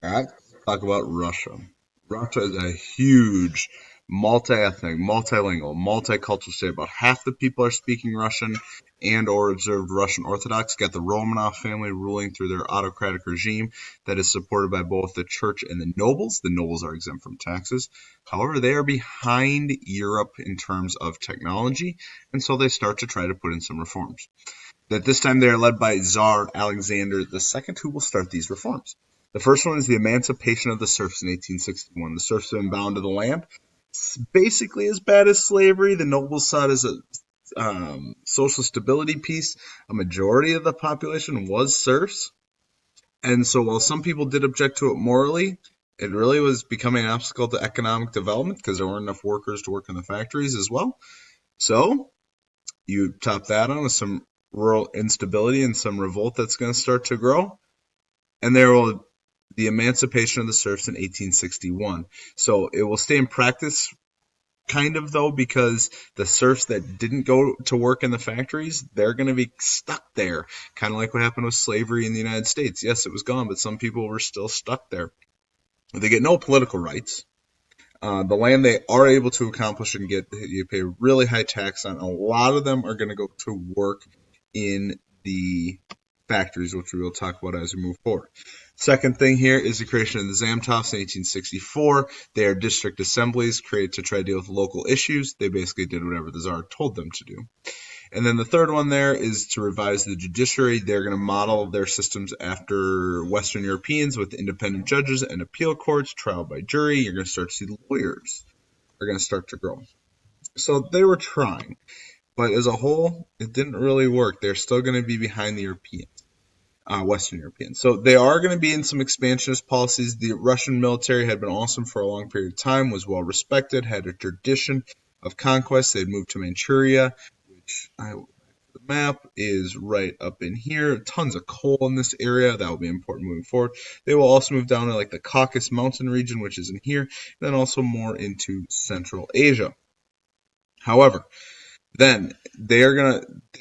All right, talk about Russia. Russia is a huge, multi-ethnic, multilingual, multicultural state. About half the people are speaking Russian and or observed Russian Orthodox. Got the Romanov family ruling through their autocratic regime that is supported by both the church and the nobles. The nobles are exempt from taxes. However, they are behind Europe in terms of technology, and so they start to try to put in some reforms. At this time, they are led by Tsar Alexander II, who will start these reforms. The first one is the emancipation of the serfs in 1861. The serfs have been bound to the land. It's basically as bad as slavery. The nobles saw it as a social stability piece. A majority of the population was serfs. And so while some people did object to it morally, it really was becoming an obstacle to economic development because there weren't enough workers to work in the factories as well. So you top that on with some rural instability and some revolt that's going to start to grow. And there will the emancipation of the serfs in 1861. So it will stay in practice kind of though because the serfs that didn't go to work in the factories, they're going to be stuck there, kind of like what happened with slavery in the United States. Yes, it was gone, but some people were still stuck there. They get no political rights. The land they are able to accomplish and get, you pay really high tax on. A lot of them are going to go to work in the factories, which we will talk about as we move forward. Second thing here is the creation of the Zamtovs in 1864. They are district assemblies created to try to deal with local issues. They basically did whatever the Tsar told them to do. And then the third one there is to revise the judiciary. They're going to model their systems after Western Europeans with independent judges and appeal courts, trial by jury. You're going to start to see lawyers are going to start to grow. So they were trying, but as a whole, it didn't really work. They're still going to be behind the Europeans. Western Europeans. So they are going to be in some expansionist policies. The Russian military had been awesome for a long period of time, was well respected, had a tradition of conquest. They'd moved to Manchuria, which the map is right up in here. Tons of coal in this area. That will be important moving forward. They will also move down to like the Caucasus Mountain region, which is in here, and then also more into Central Asia. However, then they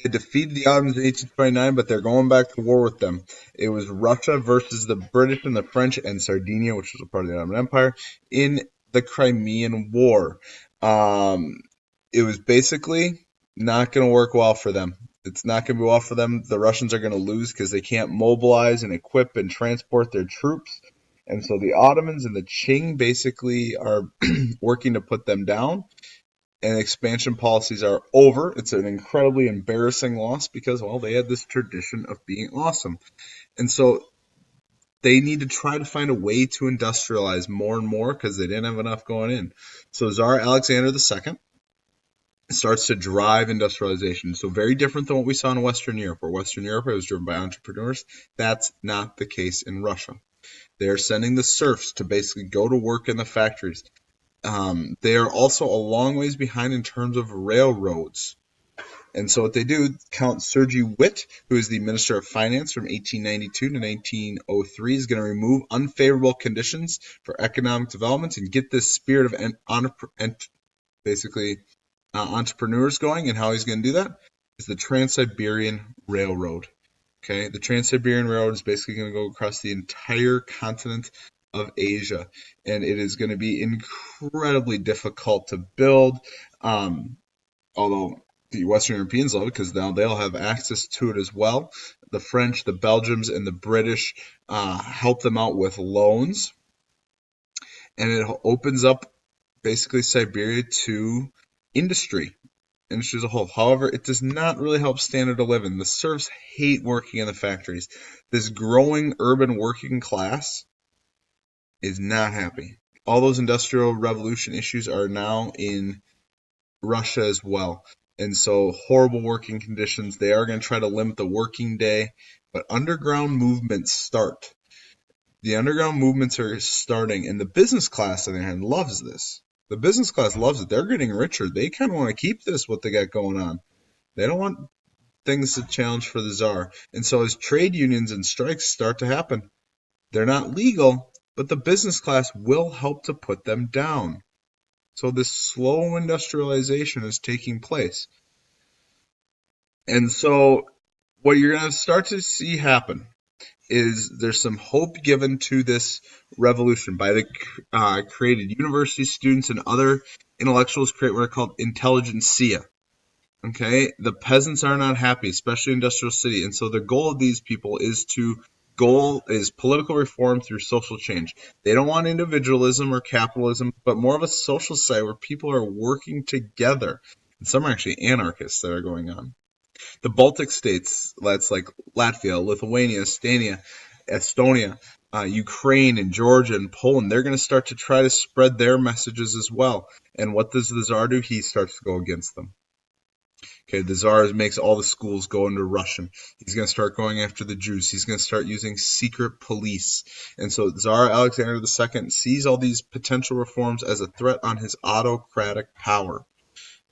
defeated the Ottomans in 1829, but they're going back to war with them. It was Russia versus the British and the French and Sardinia, which was a part of the Ottoman Empire, in the Crimean War. It was basically not going to work well for them. It's not going to be well for them. The Russians are going to lose because they can't mobilize and equip and transport their troops. And so the Ottomans and the Qing basically are working to put them down, and expansion policies are over. It's an incredibly embarrassing loss because, well, they had this tradition of being awesome. And so they need to try to find a way to industrialize more and more because they didn't have enough going in. So Tsar Alexander II starts to drive industrialization. So very different than what we saw in Western Europe, where Western Europe was driven by entrepreneurs. That's not the case in Russia. They are sending the serfs to basically go to work in the factories. They are also a long ways behind in terms of railroads. And so what they do, Count Sergei Witt, who is the Minister of Finance from 1892 to 1903, is going to remove unfavorable conditions for economic development and get this spirit of basically entrepreneurs going. And how he's going to do that is the Trans-Siberian Railroad. Okay, the Trans-Siberian Railroad is basically going to go across the entire continent of Asia, and it is going to be incredibly difficult to build. Although the Western Europeans love it because now they'll have access to it as well. The French, the Belgians, and the British help them out with loans, and it opens up basically Siberia to industry as a whole. However, it does not really help standard of living. The serfs hate working in the factories. This growing urban working class is not happy. All those industrial revolution issues are now in Russia as well. And so horrible working conditions. They are going to try to limit the working day, but underground movements start. The underground movements are starting, and the business class, on the other hand, loves this. The business class loves it. They're getting richer. They kind of want to keep this, what they got going on. They don't want things to challenge for the czar. And so as trade unions and strikes start to happen, they're not legal, but the business class will help to put them down. So this slow industrialization is taking place. And so what you're going to start to see happen is there's some hope given to this revolution by the created university students and other intellectuals create what are called intelligentsia. Okay, the peasants are not happy, especially industrial city, and so the goal of these people is political reform through social change. They don't want individualism or capitalism, but more of a social society where people are working together. And some are actually anarchists that are going on. The Baltic states, that's like Latvia, Lithuania, Estonia, Ukraine, and Georgia and Poland, they're going to start to try to spread their messages as well. And what does the Tsar do? He starts to go against them. Okay, the Tsar makes all the schools go into Russian. He's going to start going after the Jews. He's going to start using secret police. And so Tsar Alexander II sees all these potential reforms as a threat on his autocratic power.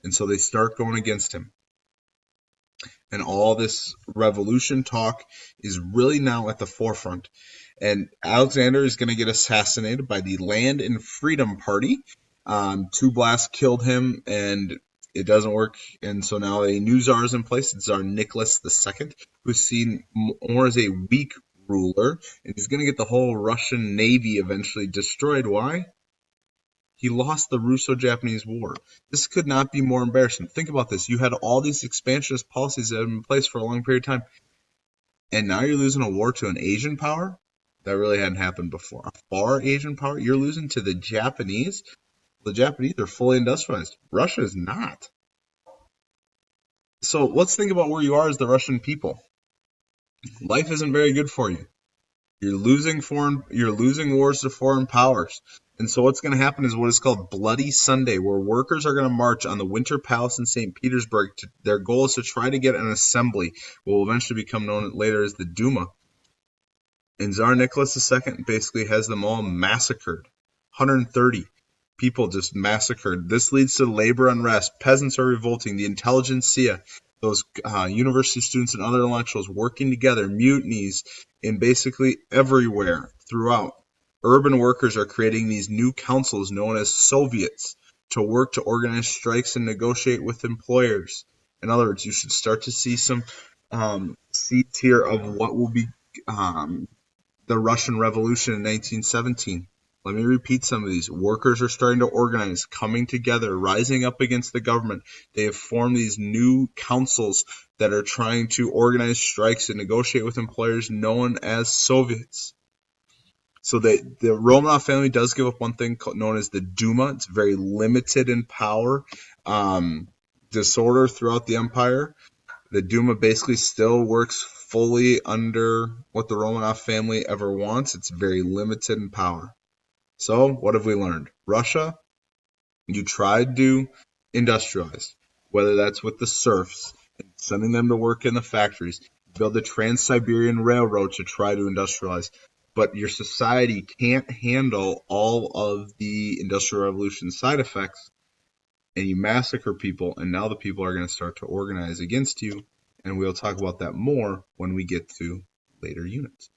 And so they start going against him. And all this revolution talk is really now at the forefront. And Alexander is going to get assassinated by the Land and Freedom Party. Two blasts killed him, and it doesn't work. And so now a new czar is in place. It's Tsar Nicholas II, who's seen more as a weak ruler. And he's going to get the whole Russian Navy eventually destroyed. Why? He lost the Russo-Japanese War. This could not be more embarrassing. Think about this. You had all these expansionist policies that have been in place for a long period of time, and now you're losing a war to an Asian power? That really hadn't happened before. A far Asian power? You're losing to the Japanese? The Japanese are fully industrialized. Russia is not. So let's think about where you are as the Russian people. Life isn't very good for you. You're losing wars to foreign powers. And so what's going to happen is what is called Bloody Sunday, where workers are going to march on the Winter Palace in St. Petersburg. Their goal is to try to get an assembly, what will eventually become known later as the Duma. And Tsar Nicholas II basically has them all massacred. 130 people just massacred. This leads to labor unrest. Peasants are revolting. The intelligentsia, those university students and other intellectuals working together, mutinies in basically everywhere throughout. Urban workers are creating these new councils known as Soviets to work to organize strikes and negotiate with employers. In other words, you should start to see some seeds here of what will be the Russian Revolution in 1917. Let me repeat some of these. Workers are starting to organize, coming together, rising up against the government. They have formed these new councils that are trying to organize strikes and negotiate with employers known as Soviets. So the Romanov family does give up one thing known as the Duma. It's very limited in power, disorder throughout the empire. The Duma basically still works fully under what the Romanov family ever wants. It's very limited in power. So what have we learned? Russia, you tried to industrialize, whether that's with the serfs, and sending them to work in the factories, build the Trans-Siberian Railroad to try to industrialize. But your society can't handle all of the Industrial Revolution side effects, and you massacre people, and now the people are going to start to organize against you, and we'll talk about that more when we get to later units.